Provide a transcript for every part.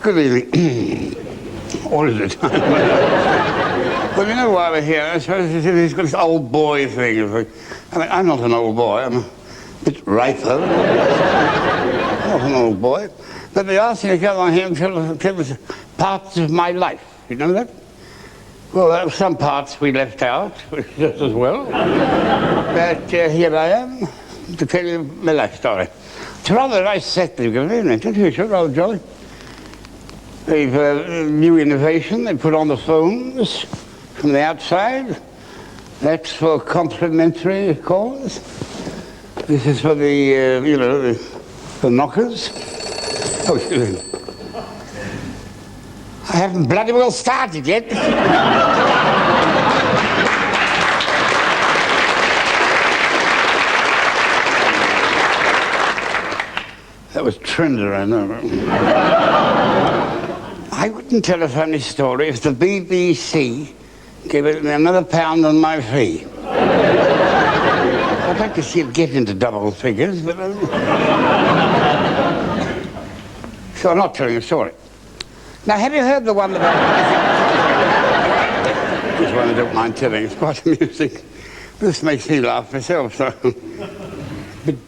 Good evening. All of the time. Well, you know why we're here? I suppose he's got this old boy thing. I mean, I'm not an old boy. I'm a bit riper. I'm not an old boy. But they asked me to come on here and tell us parts of my life. You know that? Well, there were some parts we left out, just as well. But here I am to tell you my life story. It's a rather nice set they've given, isn't it? It's rather jolly. They've new innovation. They put on the phones from the outside. That's for complimentary calls. This is for the, you know, the knockers. Oh, excuse me. I haven't bloody well started yet. That was Trinder, I know. I wouldn't tell a funny story if the BBC gave it another £1 on my fee. I'd like to see it get into double figures, but... So I'm not telling a story. Now, have you heard the one about... This one I don't mind telling, it's quite amusing. This makes me laugh myself, so... A bit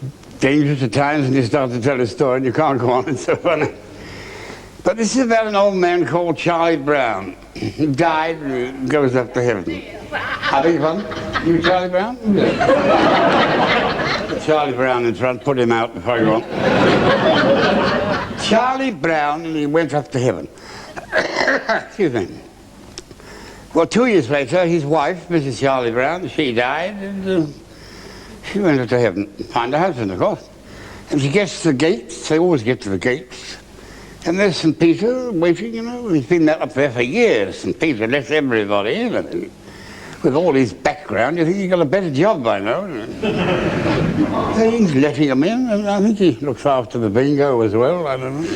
dangerous at times when you start to tell a story and you can't go on, it's so funny. But this is about an old man called Charlie Brown. He died and goes up to heaven. I think fun. You Charlie Brown? Yeah. Charlie Brown in front, put him out before you go on. Charlie Brown, and he went up to heaven. Excuse me. Well, 2 years later, his wife, Mrs. Charlie Brown, she died, and she went up to heaven. Find her husband, of course. And she gets to the gates. They always get to the gates. And there's St. Peter waiting, you know. He's been up there for years. St. Peter lets everybody in. And with all his background, you think he's got a better job by now. He's letting him in, and I think he looks after the bingo as well. I don't know.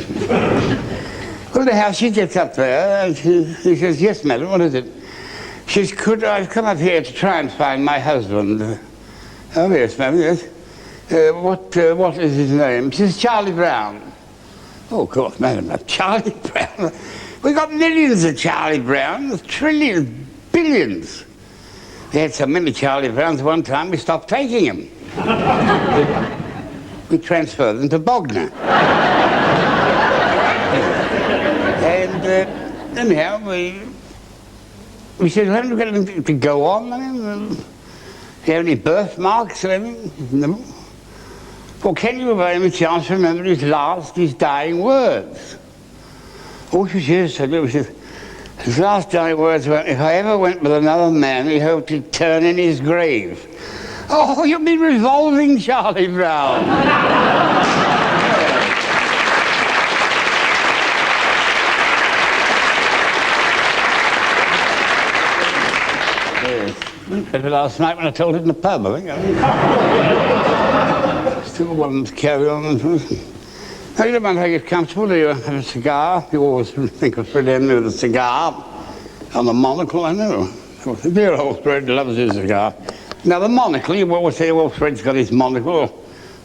Well, anyhow, she gets up there, and he says, "Yes, madam, what is it?" She says, "I've come up here to try and find my husband." "Oh, yes, madam, yes. What is his name?" She says, "Charlie Brown." "Oh, of course, madam, Charlie Brown. We've got millions of Charlie Browns, trillions, billions. We had so many Charlie Browns one time we stopped taking them. We transferred them to Bognor. And anyhow, we said, "Well, haven't we got anything to go on? I mean, do you have any birthmarks or anything?" "No." "Well, can you by any chance remember his dying words?" "Oh, yes, I do." His last dying words were, "If I ever went with another man, he hoped he'd turn in his grave." "Oh, you mean revolving Charlie Brown?" Yes. Better last night when I told it in the pub, I think. Still wanting to carry on. Now, you don't mind how you get comfortable. Do you have a cigar? You always think of Fred Emney with a cigar and a monocle, I know. Dear old Fred loves his cigar. Now, the monocle, you always say, "Well, Fred's got his monocle."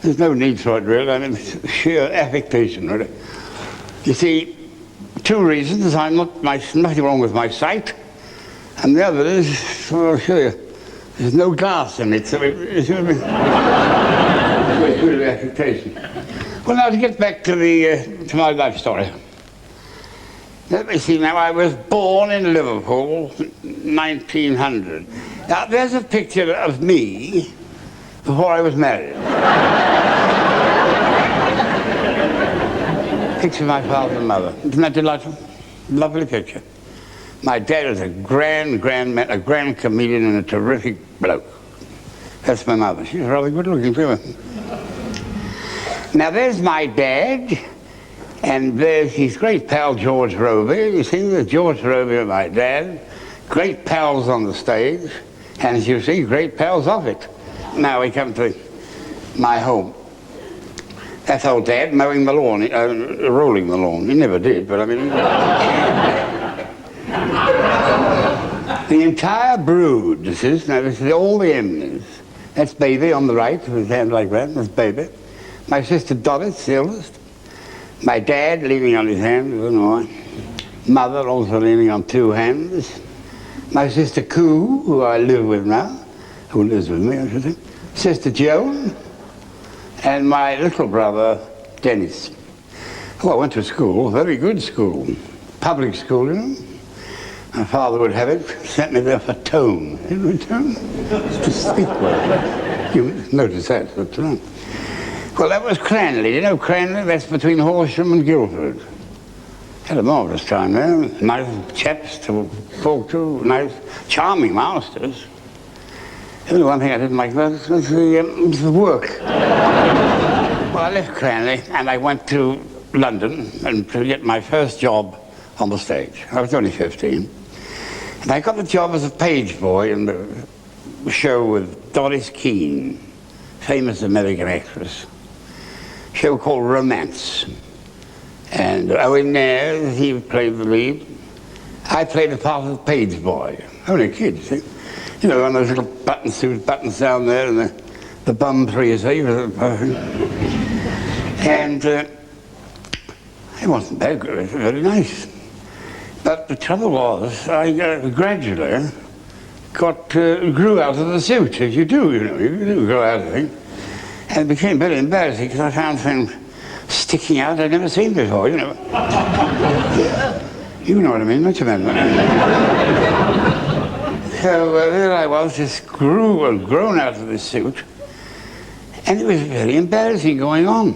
There's no need for it, really. I mean, it's sheer affectation, really. You see, 2 reasons. Nothing wrong with my sight. And the other is, well, I'll show you, there's no glass in it, so it's going to be... It's really affectation. Well, now to get back to to my life story. Let me see now, I was born in Liverpool, 1900. Now, there's a picture of me before I was married. Picture of my father and mother. Isn't that delightful? Lovely picture. My dad was a grand man, a grand comedian and a terrific bloke. That's my mother. She's rather good looking too. Now, there's my dad, and there's his great pal, George Roby. You see, there's George Roby and my dad. Great pals on the stage, and as you see, great pals off it. Now we come to my home. That's old Dad mowing the lawn, rolling the lawn. He never did, but I mean... The entire brood, this is all the Emneys. That's Baby on the right, with his hand like that, that's Baby. My sister Doris, the eldest. My dad leaning on his hand, I don't know why. Mother also leaning on 2 hands. My sister Coo, who I live with now, who lives with me, I should say. Sister Joan, and my little brother, Dennis, who I went to school, very good school, public school, you know. My father would have it, sent me there for tone. You know tone? To speak well. You notice that, but well, that was Cranley. You know Cranley? That's between Horsham and Guildford. Had a marvellous time there. Nice chaps to talk to, nice, charming masters. The only one thing I didn't like was the work. Well, I left Cranley and I went to London and to get my first job on the stage. I was only 15. And I got the job as a page boy in the show with Doris Keane, famous American actress. A show called Romance. And Owen Nares, he played the lead. I played the part of the page boy. Only a kid, you see. You know, on those little button suit buttons down there, and the bum trees. And it wasn't bad, it was very nice. But the trouble was, I gradually grew out of the suit, as you do, you know, you do grow out of it. And it became very embarrassing because I found things sticking out I'd never seen before, you know. You know what I mean, don't you, man? So there I was, just grown out of this suit, and it was very embarrassing going on.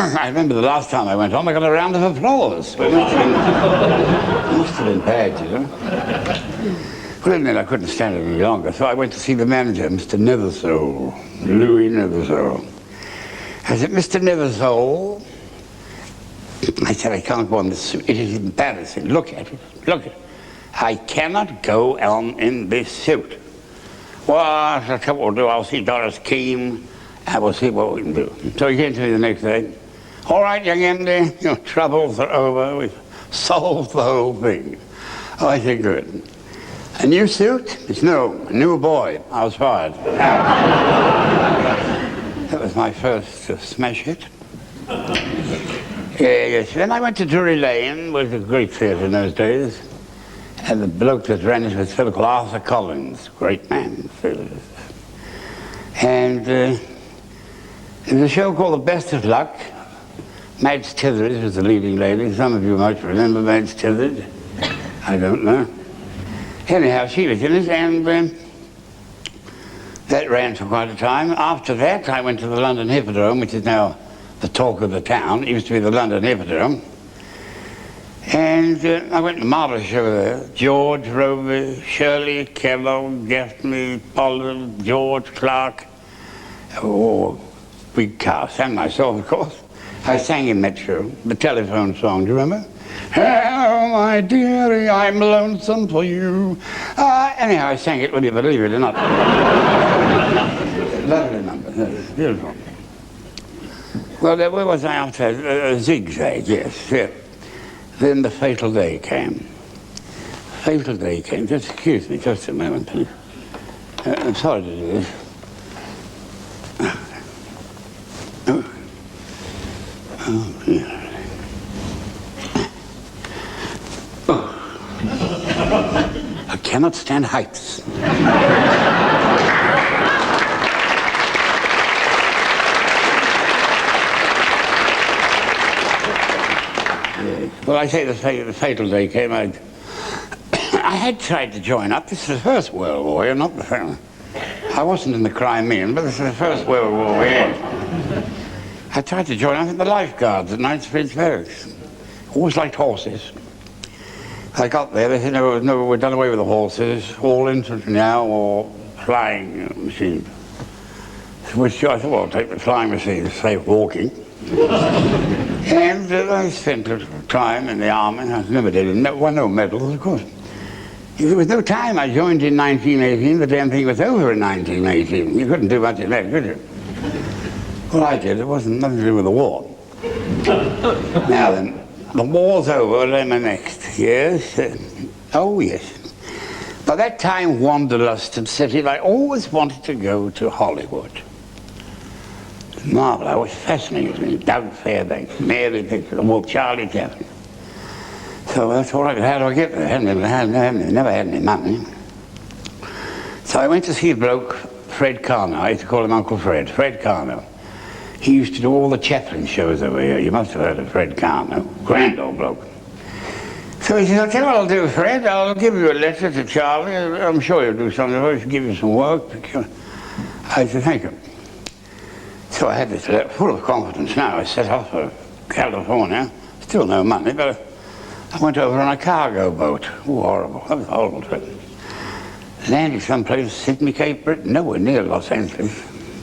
I remember the last time I went on, I got a round of applause. It must have been bad, you know. Well, then I couldn't stand it any longer, so I went to see the manager, Mr. Neversole, Louis Neversole. I said, Mr. Neversole, I said, I can't go on this suit. It is embarrassing. Look at it. Look at it. I cannot go on in this suit. Well, I said, what we'll do, I'll see Doris Keane, and we'll see what we can do. So he came to me the next day. All right, young Andy, your troubles are over. We've solved the whole thing. Oh, I said, good. A new suit? It's no, a new boy. I was fired. That was my first smash hit. Yes. Then I went to Drury Lane, which was a great theatre in those days. And the bloke that ran it was Frederick Arthur Round, great man. And there was a show called The Best of Luck. Madge Titheridge was the leading lady. Some of you might remember Madge Titheridge. I don't know. Anyhow, she was in it, and that ran for quite a time. After that, I went to the London Hippodrome, which is now the talk of the town. It used to be the London Hippodrome. And I went to a marvellous show there. George Roby, Shirley, Kellogg, Gaffney, Pollard, George Clark. Oh, big cast. And myself, of course. I sang in that show, the telephone song, do you remember? Oh, my dearie, I'm lonesome for you. Anyhow, I sang it, whether you believe it or not. Lovely number, beautiful. Well, where was I after? Zigzag, yes. Yeah. Then the fatal day came. Fatal day came. Just excuse me, just a moment, please. I'm sorry to do this. Oh, dear. I cannot stand heights. Well, I say the fatal day came. I had tried to join up. This is the First World War, you're not the first. I wasn't in the Crimean, but this is the First World War we had. I tried to join up in the lifeguards at Knightsbridge Barracks. Always liked horses. I got there, they said, no, we've done away with the horses, all infantry now, or flying machines. Which I thought, well, I'll take the flying machine to save walking. And I spent a time in the army. I never did, won no medals, of course. There was no time. I joined in 1918. The damn thing was over in 1918. You couldn't do much of that, could you? Well, I did. It wasn't nothing to do with the war. Now then, the war's over, then the next. Yes. Oh, yes. By that time, wanderlust had set in. I always wanted to go to Hollywood. Marvel, I was fascinated with Doug Fairbanks, Mary Pickford, well, Charlie Chaplin. So that's all right. How do I get there? I never had any money. So I went to see a bloke, Fred Carno. I used to call him Uncle Fred, Fred Carno. He used to do all the Chaplin shows over here. You must have heard of Fred Carno, grand old bloke. So he said, I'll tell you what I'll do, Fred. I'll give you a letter to Charlie. I'm sure he'll do something. I'll give you some work. I said, thank you. So I had this letter full of confidence now. I set off for California. Still no money, but I went over on a cargo boat. Oh, horrible. That was a horrible trip. Landed someplace, Sydney, Cape Breton, nowhere near Los Angeles.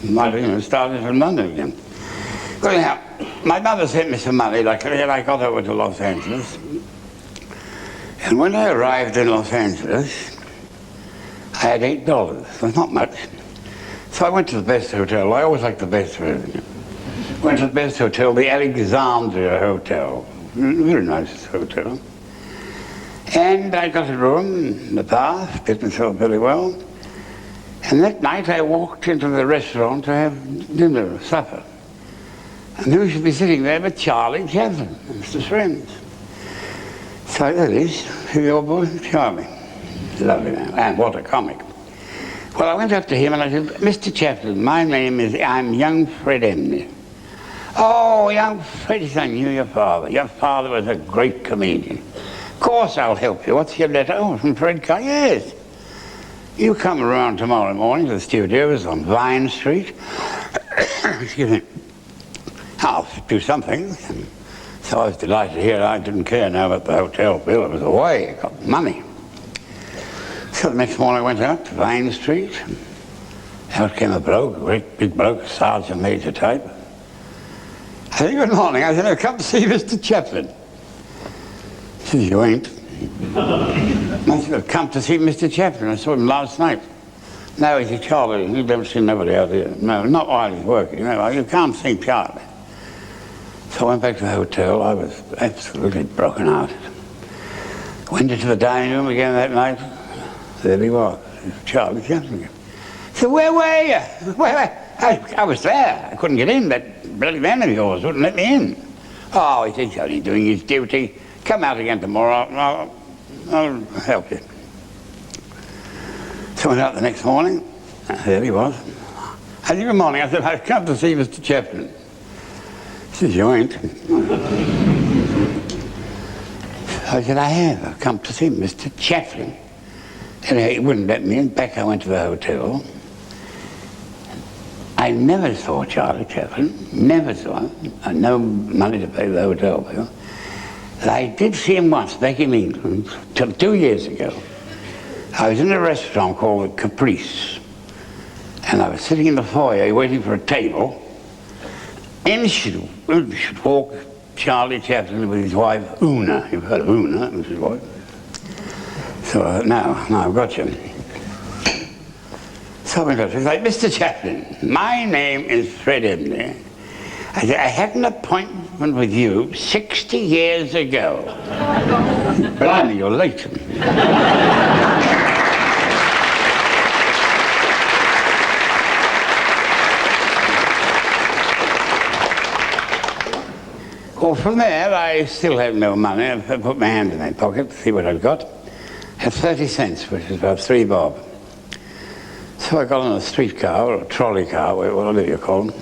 Might have even started from London again. Well, now, my mother sent me some money, luckily, and I got over to Los Angeles. And when I arrived in Los Angeles, I had $8. It was not much. So I went to the best hotel. I always liked the best for everything. Went to the best hotel, the Alexandria Hotel. Very nice hotel. And I got a room in the bath, did myself very well. And that night I walked into the restaurant to have dinner, supper. And who should be sitting there but Charlie Chaplin, Mr. Friends. So there it is, your boy Charlie. Lovely man, and what a comic. Well, I went up to him and I said, Mr. Chaplin, I'm young Fred Emney. Oh, young Fred, I knew your father. Your father was a great comedian. Of course I'll help you. What's your letter? Oh, from Fred Carr. Yes. You come around tomorrow morning to the studios on Vine Street. Excuse me. I'll do something. So I was delighted to hear I didn't care now about the hotel bill. It was away. I got money. So the next morning I went out to Vine Street. Out came a bloke, a great big bloke, sergeant major type. I said, good morning. I said, I've come to see Mr. Chaplin. He said, you ain't. I said, I've come to see Mr. Chaplin. I saw him last night. No, he said, Charlie, you've never seen nobody out here. No, not while he's working. No, you can't see Charlie. So I went back to the hotel. I was absolutely broken out. Went into the dining room again that night. There he was, Charlie Chaplin. I said, where were you? I was there. I couldn't get in. That bloody man of yours wouldn't let me in. Oh, he said, he's only doing his duty. Come out again tomorrow. I'll help you. So I went out the next morning. There he was. I said, good morning. I said, I've come to see Mr. Chaplin. He said, you ain't. I said, I have. I've come to see Mr. Chaplin. And he wouldn't let me in. Back I went to the hotel. I never saw Charlie Chaplin. Never saw him. I had no money to pay the hotel bill. But I did see him once back in England, 2 years ago. I was in a restaurant called the Caprice. And I was sitting in the foyer waiting for a table. In should walk Charlie Chaplin with his wife, Una. You've heard of Una, that was his wife. So now I've got you. So I went up, he's like, Mr. Chaplin, my name is Fred Emney. I said, I had an appointment with you 60 years ago. Blimey, you're late. Well, from there, I still had no money. I put my hand in my pocket to see what I'd got. Had 30 cents, which is about 3 bob. So I got on a streetcar, or a trolley car, whatever you call them.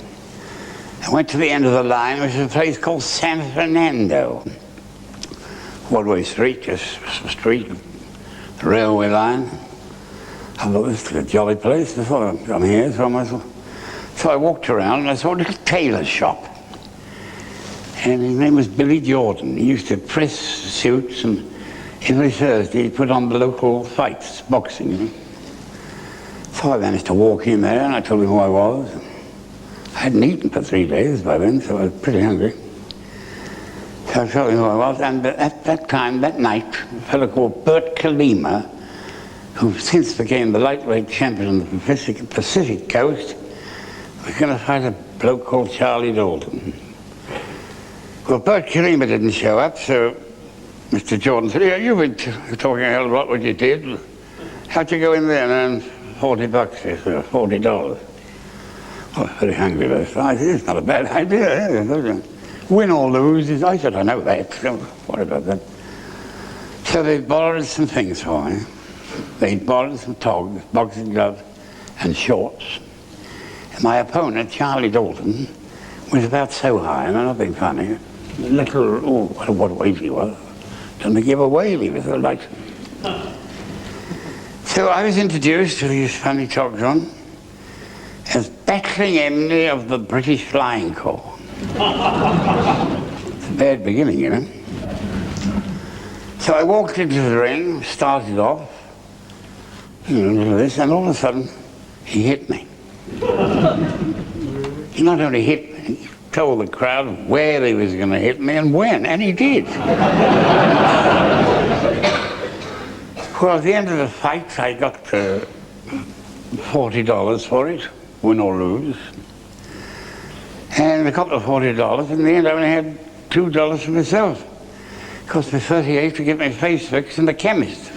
I went to the end of the line, which is a place called San Fernando. One-way street, just a street, the railway line. I thought, this is a jolly place. I thought, I'm here, so I walked around and I saw a little tailor shop. And his name was Billy Jordan. He used to press suits, and every Thursday he'd put on the local fights, boxing, you know. So I managed to walk in there and I told him who I was. I hadn't eaten for 3 days by then, so I was pretty hungry. So I told him who I was, and at that time, that night, a fellow called Bert Kalima, who since became the lightweight champion on the Pacific coast, was going to fight a bloke called Charlie Dalton. Well, Bert Kalima didn't show up, so Mr. Jordan said, yeah, you've been talking a hell of a lot what you did. How'd you go in there and earn $40, $40? I was very hungry last night. It's not a bad idea. Win or lose, I said, I know that. Don't worry about that. So they borrowed some things for me. They borrowed some togs, boxing gloves, and shorts. And my opponent, Charlie Dalton, was about so high, and I'm not being funny, little, oh, what a weight he was. Didn't give a whale, he was like. So I was introduced to these funny togs on as battling Emney of the British Flying Corps. It's a bad beginning, you know. So I walked into the ring, started off, this, and all of a sudden, he hit me. He not only hit me, he told the crowd where he was going to hit me and when, and he did. Well, at the end of the fight, I got $40 for it, win or lose. And a couple of $40. In the end, I only had $2 for myself. It cost me $38 to get my face fixed in the chemist.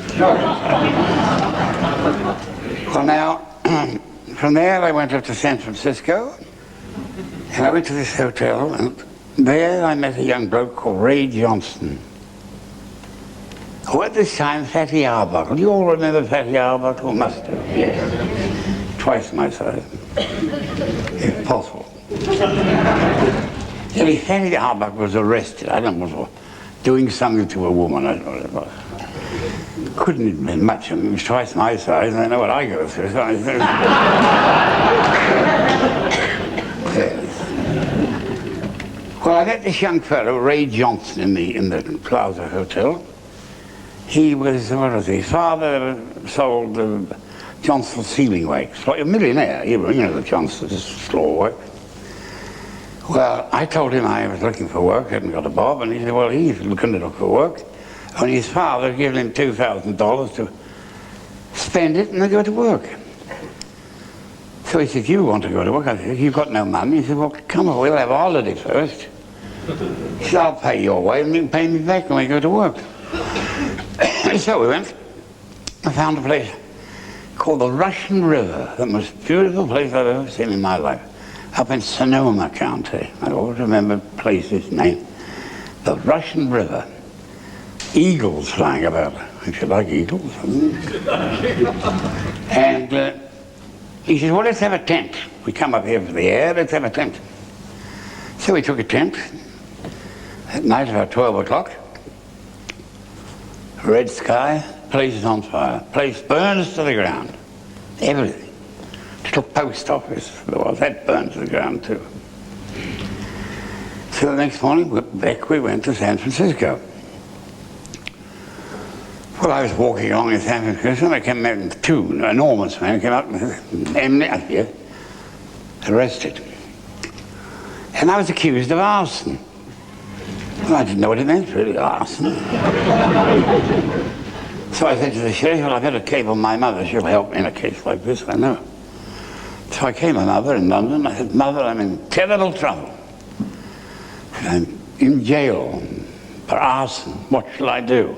Well, now, from there I went up to San Francisco, and I went to this hotel, and there I met a young bloke called Ray Johnson, who at this time, Fatty Arbuckle. You all remember Fatty Arbuckle? Must have, yes. Twice my size, if possible. Fatty Arbuckle was arrested, I don't know, for doing something to a woman, I don't know what it was. Couldn't have been much, I mean, he was twice my size, and I know what I go through, so I said, yes. Well, I met this young fellow, Ray Johnson, in the Plaza Hotel. He was, what was he? His father sold Johnson sealing wax. Like a millionaire, you know, the Johnson's floor work. Well, I told him I was looking for work, hadn't got a bob, and he said, well, he's looking to look for work. And his father had given him $2,000 to spend it and then go to work. So he said, you want to go to work? I said, you've got no money. He said, well, come on, we'll have a holiday first. He said, I'll pay your way and you can pay me back when we go to work. So we went. I found a place called the Russian River, the most beautiful place I've ever seen in my life, up in Sonoma County. I always remember the place's name. The Russian River. Eagles flying about, if you like eagles. And he said, well, let's have a tent. We come up here for the air, let's have a tent. So we took a tent. At night, about 12 o'clock. Red sky, place is on fire. Place burns to the ground. Everything. Little post office there was, that burned to the ground too. So the next morning, back we went to San Francisco. Well, I was walking along in San Francisco, and I came out, two enormous men came up with Emney here, arrested. And I was accused of arson. Well, I didn't know what it meant, really, arson. So I said to the sheriff, well, I better cable my mother. She'll help me in a case like this, I know. So I came to mother in London. I said, Mother, I'm in terrible trouble. I'm in jail for arson. What shall I do?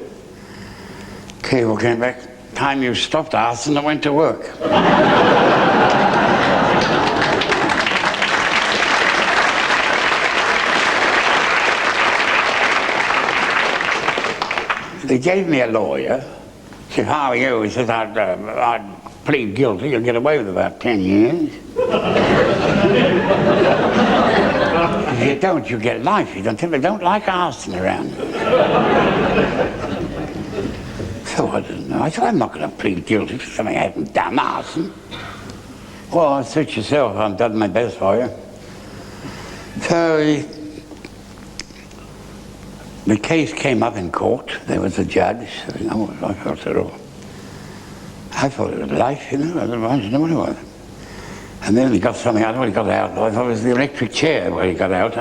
Cable came back. Time you stopped arson, I went to work. They gave me a lawyer. He said, how are you? He said, I'd plead guilty. You'll get away with about 10 years. If you don't, you get life. You don't like arson around. So I didn't know. I said, I'm not going to plead guilty to something I haven't done, arson. Well, suit yourself. I've done my best for you. So the case came up in court. There was a judge. I thought it was life, you know. I didn't know what it was. And then he got something out of it. He got out. I thought it was the electric chair where he got out.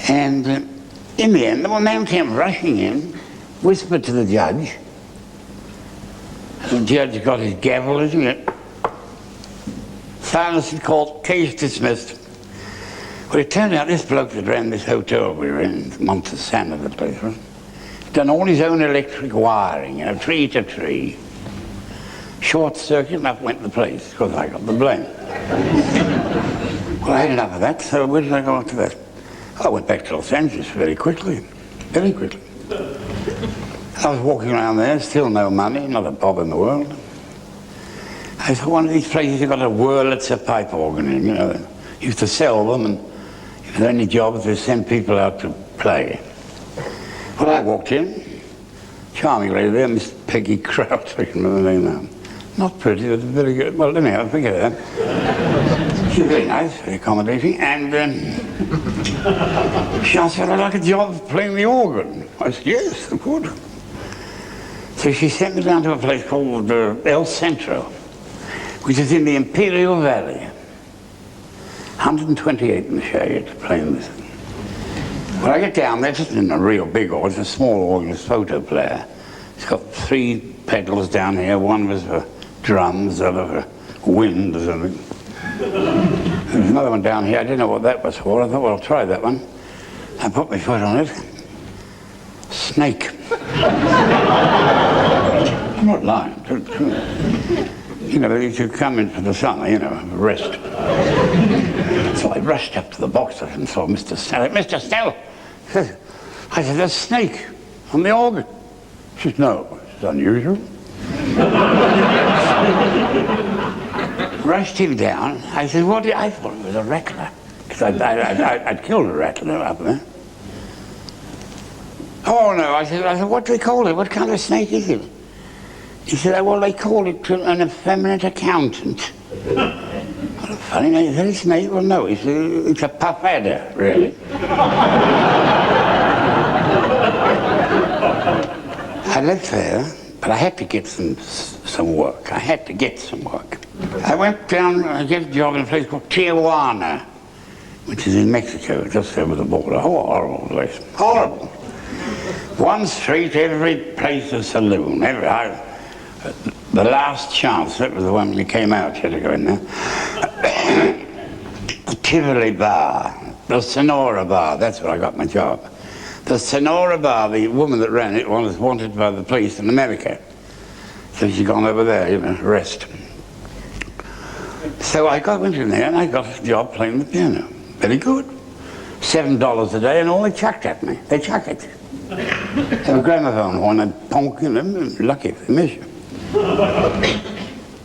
And in the end, the man came rushing in, whispered to the judge. The judge got his gavel, isn't it? Silence in court, case dismissed. Well, it turned out this bloke that ran this hotel we were in, Montesano, the place, right? Done all his own electric wiring, you know, tree to tree. Short circuit, and up went the place, because I got the blame. Well, I had enough of that, so where did I go after that? I went back to Los Angeles very quickly. Very quickly. I was walking around there, still no money, not a bob in the world. I thought, one of these places you've got a Wurlitzer pipe organ in, you know. Used to sell them, and if there were any jobs, they send people out to play. Well, I walked in, charming lady there, Miss Peggy Kraut, I can remember her name now. Not pretty, but very good. Well, anyhow, forget that. She was very nice, very accommodating, and she asked if I'd like a job playing the organ. I said, yes, I would. So she sent me down to a place called El Centro, which is in the Imperial Valley. 128 in the shade, playing this. When I get down there, it's in a real big organ, it's a small organ, it's a photo player. It's got 3 pedals down here, one was for drums, the other for wind or something. There's another one down here, I didn't know what that was for. I thought, well, I'll try that one. I put my foot on it. Snake. I'm not lying. You know, you should come in for the summer, you know, rest. So I rushed up to the box and saw Mr. Snell. Mr. Snell! I said, there's a snake on the organ. She said, no, it's unusual. Rushed him down. I said, what did I thought it was a rattler. Because I'd killed a rattler up there. Oh no, I said, what do we call it? What kind of snake is it? He said, well, they call it an effeminate accountant. What a funny name. Is that a snake? Well, no, it's a puff adder, really. I left there, but I had to get some work. I had to get some work. I went down, I get a job in a place called Tijuana, which is in Mexico, just over the border. Oh, horrible place. Horrible. One street, every place a saloon. The Last Chance, that was the one we came out, you had to go in there. The Tivoli Bar, the Sonora Bar, that's where I got my job. The Sonora Bar, the woman that ran it was wanted by the police in America. So she'd gone over there, you know, rest. So I went in there and I got a job playing the piano. Very good. $7 a day and all they chucked at me. They chuck it. They have a gramophone horn and ponking them, lucky if they miss you.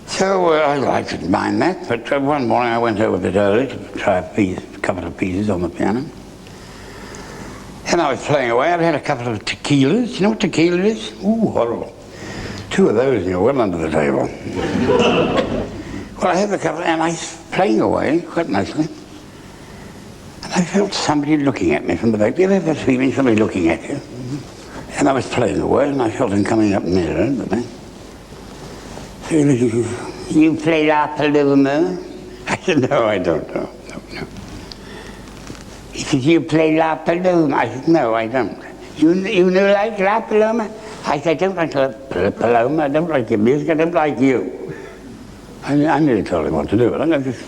So I didn't mind that, but one morning I went over a bit early to try a couple of pieces on the piano. And I was playing away. I had a couple of tequilas. You know what tequila is? Ooh, horrible. 2 of those and you're well under the table. Well, I had a couple, and I was playing away quite nicely. And I felt somebody looking at me from the back. Do you ever have that feeling, somebody looking at you? And I was playing away, and I felt him coming up nearer. You play La Paloma? I said, no, I don't know. No. He said, you play La Paloma? I said, no, I don't. You know like La Paloma? I said, I don't like La Paloma, I don't like your music, I don't like you. I nearly told him what to do, but I just...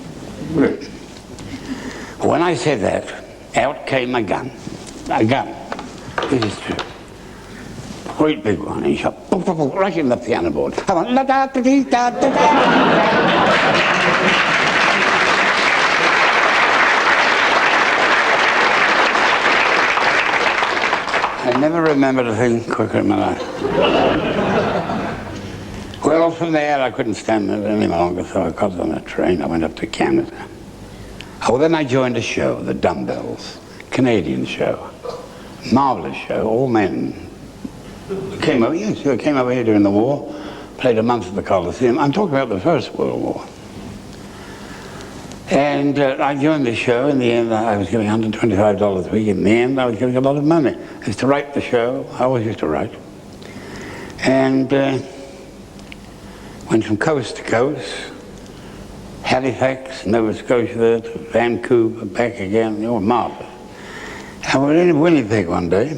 When I said that, out came a gun. A gun. This is true. Great big one. He shot boom, boom, boom, right in the piano board. I went la da da dee da da da. I never remembered a thing quicker in my life. Well, from there I couldn't stand it any longer, so I got on a train. I went up to Canada. Oh, then I joined a show, the Dumbbells, Canadian show. Marvelous show, all men. Came over here during the war, played a month at the Coliseum. I'm talking about the First World War. And I joined the show. In the end, I was getting $125 a week. In the end, I was getting a lot of money. I used to write the show. I always used to write. And went from coast to coast. Halifax, Nova Scotia, to Vancouver, back again. They were marvelous. I was in Winnipeg one day.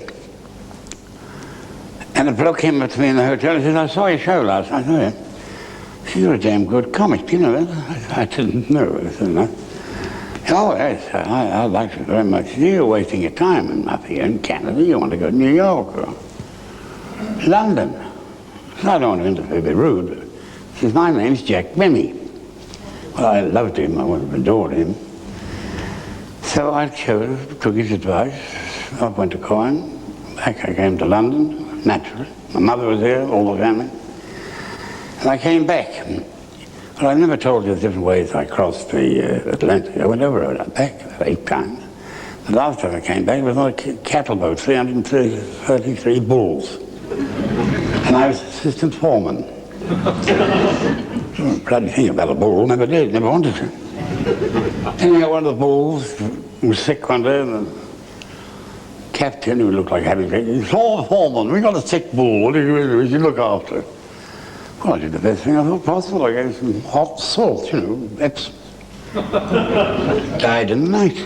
And a bloke came up to me in the hotel and said, I saw your show last night. I said, you're a damn good comic, do you know that? I didn't know. I said, no. Oh, yes, I liked it very much. You're wasting your time up here in Canada. You want to go to New York or London. I don't want to interfere, be rude. He says, my name's Jack Benny. Well, I loved him, I would have adored him. So I took his advice. I went to Coin. Back I came to London, naturally. My mother was there, all the family. And I came back. Well, I never told you the different ways I crossed the Atlantic. I went over it, back 8 times. The last time I came back, it was on a cattle boat, 333 bulls. And I was assistant foreman. Bloody thing about a bull, never did, never wanted to. Anyhow, one of the bulls was sick one day, and the captain, who looked like having sick, he said, "Oh, foreman, we got a sick bull, what do you do? We should look after it." Well, I did the best thing I thought possible. I gave some hot salt, you know, Epsom. Died in the night.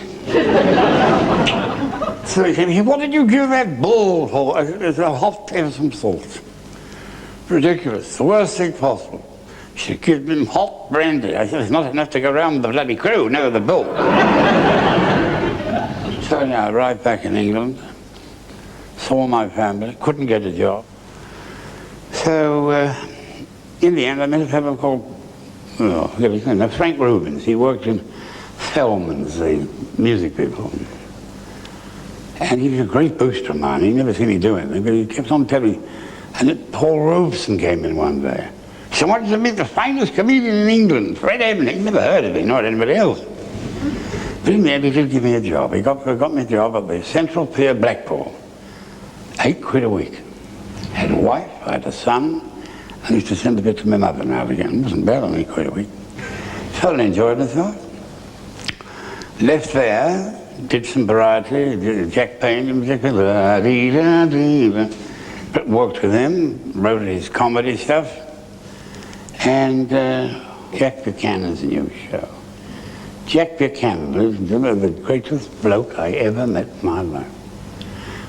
So he said, "What did you give that bull for?" I said, "It's a hot Epsom salt." Ridiculous, the worst thing possible. She said, "Give him hot brandy." I said, "It's not enough to go round the bloody crew, no, the bull." So now I arrived back in England, saw my family, couldn't get a job. So in the end I met a fellow called Frank Rubens. He worked in Fellman's, the music people. And he was a great booster of mine. He'd never seen me do anything, but he kept on telling me. And then Paul Robeson came in one day. He said, "I wanted to meet the finest comedian in England, Fred Emney." Never heard of him, nor anybody else. But in the end, he did give me a job. He got me a job at the Central Pier, Blackpool. £8 a week. Had a wife, I had a son, and I used to send a bit to my mother now and again. It wasn't bad on £8 a week. Thoroughly enjoyed myself. Left there, did some variety, did Jack Payne, worked with him, wrote his comedy stuff, and Jack Buchanan's new show. Jack Buchanan was the greatest bloke I ever met in my life.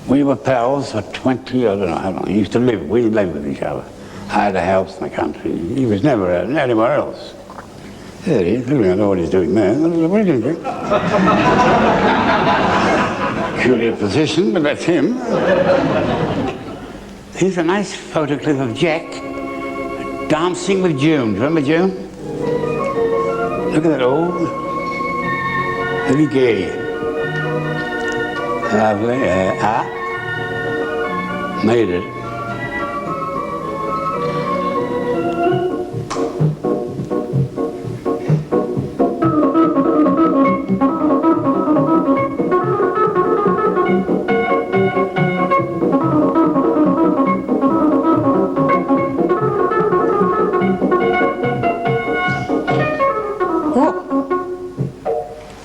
We were pals for 20, I don't know how long. We lived with each other. I had a house in the country. He was never anywhere else. There he is. I don't know what he's doing there. What are you doing? Peculiar position, but that's him. Here's a nice photo clip of Jack dancing with June. Do you remember June? Look at that old, very gay. Lovely. Made it.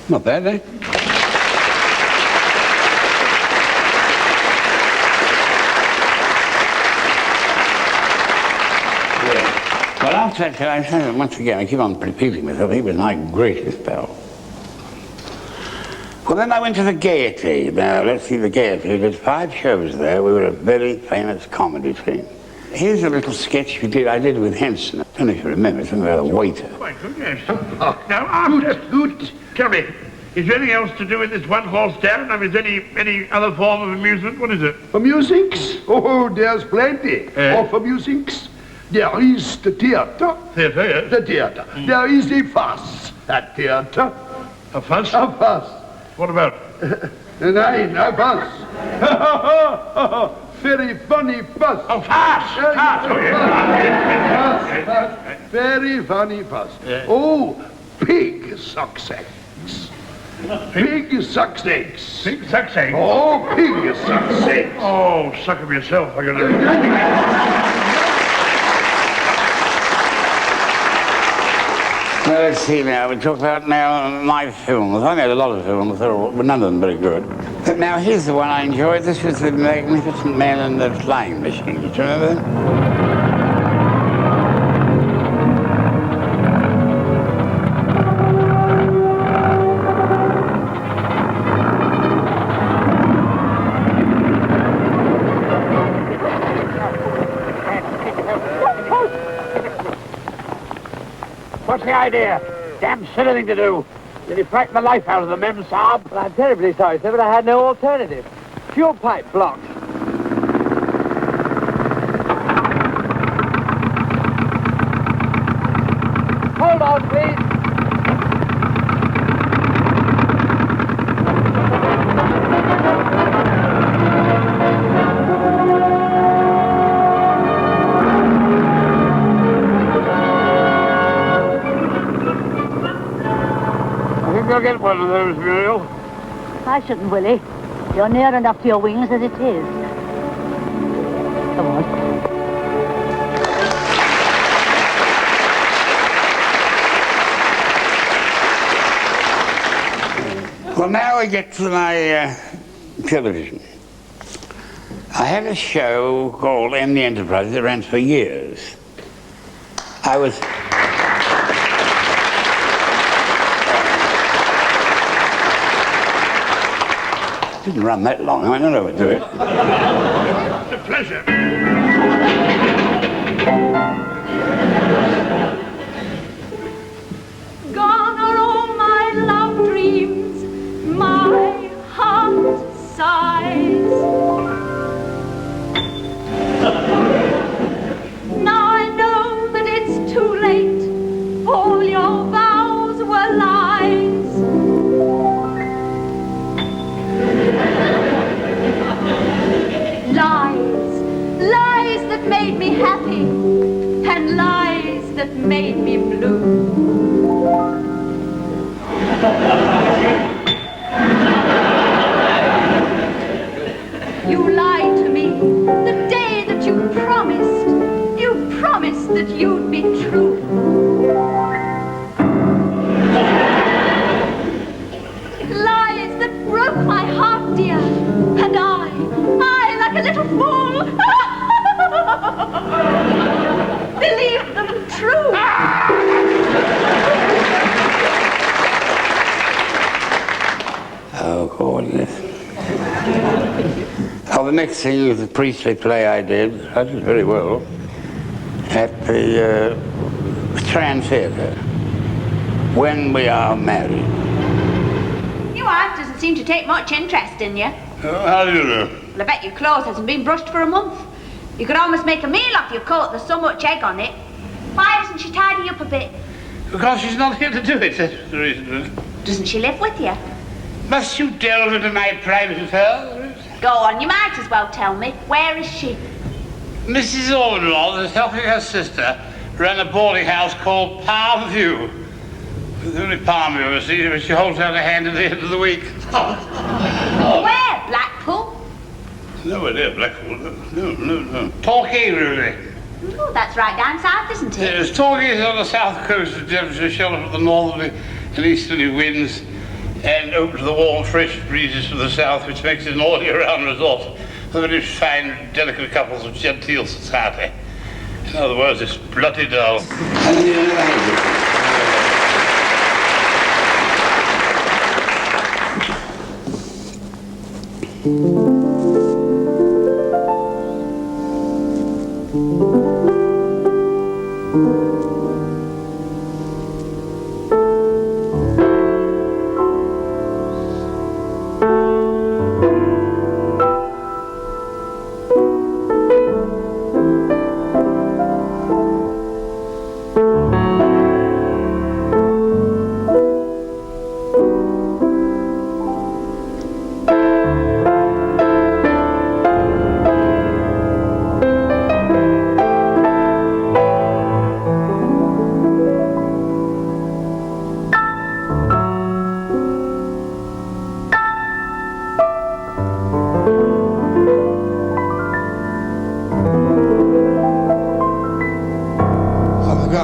Not bad, eh? Well, after that, I said once again, I keep on repeating myself, he was my greatest pal. Well, then I went to the Gaiety. Now, let's see the Gaiety. We did 5 shows there. We were a very famous comedy team. Here's a little sketch I did with Henson. I don't know if you remember, something about a waiter. Quite good, yes. Now, after Scoot, tell me, is there anything else to do with this one-horse town? I mean, is there any other form of amusement? What is it? Amusings? Oh, there's plenty of amusings. There is the theatre. Theatre, yes. The theatre. There is a fuss at theatre. A fuss? A fuss. What about? Nein, a fuss. Very funny fuss. Oh, fuss! Fuss! Oh, yes. Fuss. Very funny fuss. Yeah. Oh, pig sucks eggs. Pig sucks eggs. Pig sucks eggs. Oh, pig sucks eggs. Oh, suck them yourself. I got to... Well, let's see now. We talk about now my films. I made a lot of films, but none of them very good. But now here's the one I enjoyed. This was The Magnificent Man and the Flying Machine. Do you remember that? What's the idea? Damn silly thing to do. Did he frighten the life out of the Mem Saab? Well, I'm terribly sorry, sir, but I had no alternative. Fuel pipe blocked. never get one of those, Muriel. I shouldn't, Willie. You're near enough to your wings as it is. Come on. Well, now we get to my television. I had a show called Emney Enterprise that ran for years. I was... Didn't run that long, I don't know what to do it. It's a pleasure. Gone are all my love dreams, my heart sighs. Now I know that it's too late, all your vows were lies. Lies that made me happy, and lies that made me blue. You lied to me the day that you promised that you'd be true. Lies that broke my heart, dear, and I, like a little fool, believed them true. Oh, gorgeous. Oh, the next thing was the priestly play I did. I did very well. At the Strand Theatre. When We Are Married. Your wife doesn't seem to take much interest in you. Oh, how do you know? Well, I bet your clothes hasn't been brushed for a month. You could almost make a meal off your coat, there's so much egg on it. Why hasn't she tidied up a bit? Because she's not here to do it, that's the reason. Doesn't she live with you? Must you delve into my private affairs? Go on, you might as well tell me. Where is she? Mrs. Ordenlaw is helping her sister run a boarding house called Palm View. The only Palm View ever see, but she holds out a hand at the end of the week. Where? Blackpool? Nowhere near Blackpool. No. Torquay, really. Oh, that's right down south, isn't it? Yes, Torquay is on the south coast of Devonshire, sheltered from the northerly and easterly winds, and open to the warm, fresh breezes from the south, which makes it an all-year-round resort for very fine, delicate couples of genteel society. In other words, it's bloody dull.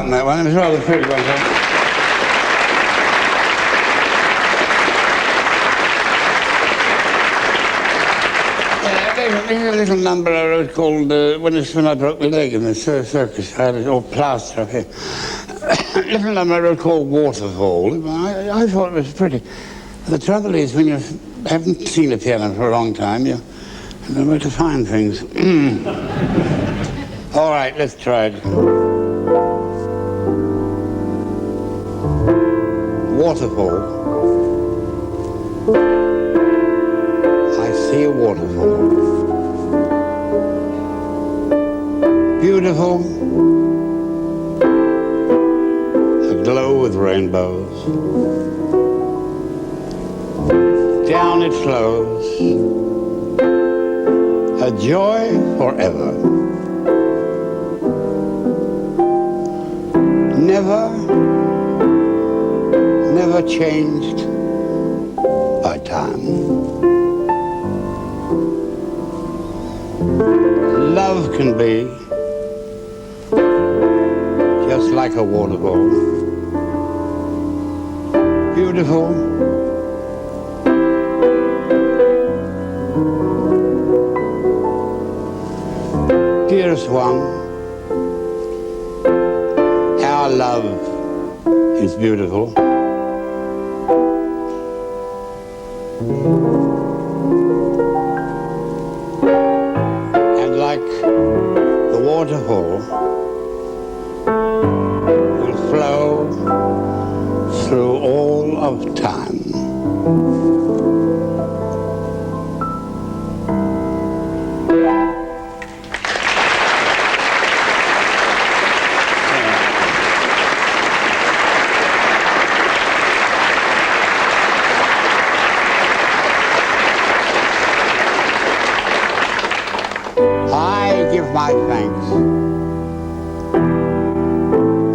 That one. It was rather pretty one. There's a little number I wrote called when I broke my leg in the circus. I had it all plaster up here. A little number I wrote called Waterfall. I thought it was pretty. The trouble is, when you haven't seen a piano for a long time, you don't know where to find things. All right, let's try it. Waterfall. I see a waterfall. Beautiful. Aglow with rainbows. Down it flows. A joy forever. Never changed, time. Love can be just like a waterfall, beautiful, dearest one, our love is beautiful. And like the waterfall will flow through all of time. I give my thanks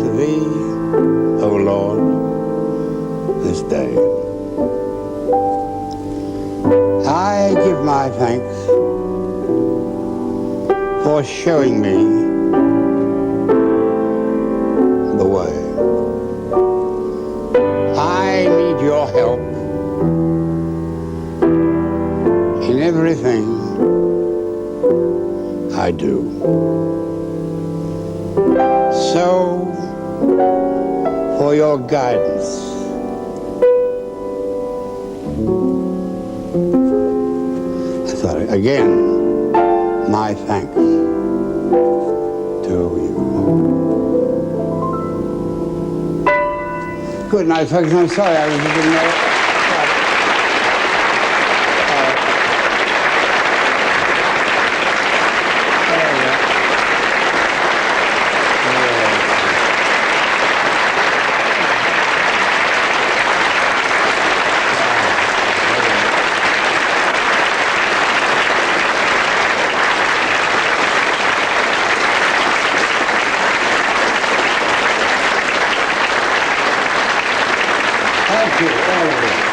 to Thee, O Lord, this day. I give my thanks for showing me the way. I need your help in everything I do. So, for your guidance, sorry, again, my thanks to you. Good night, folks. I'm sorry I didn't know. Thank you, all of you.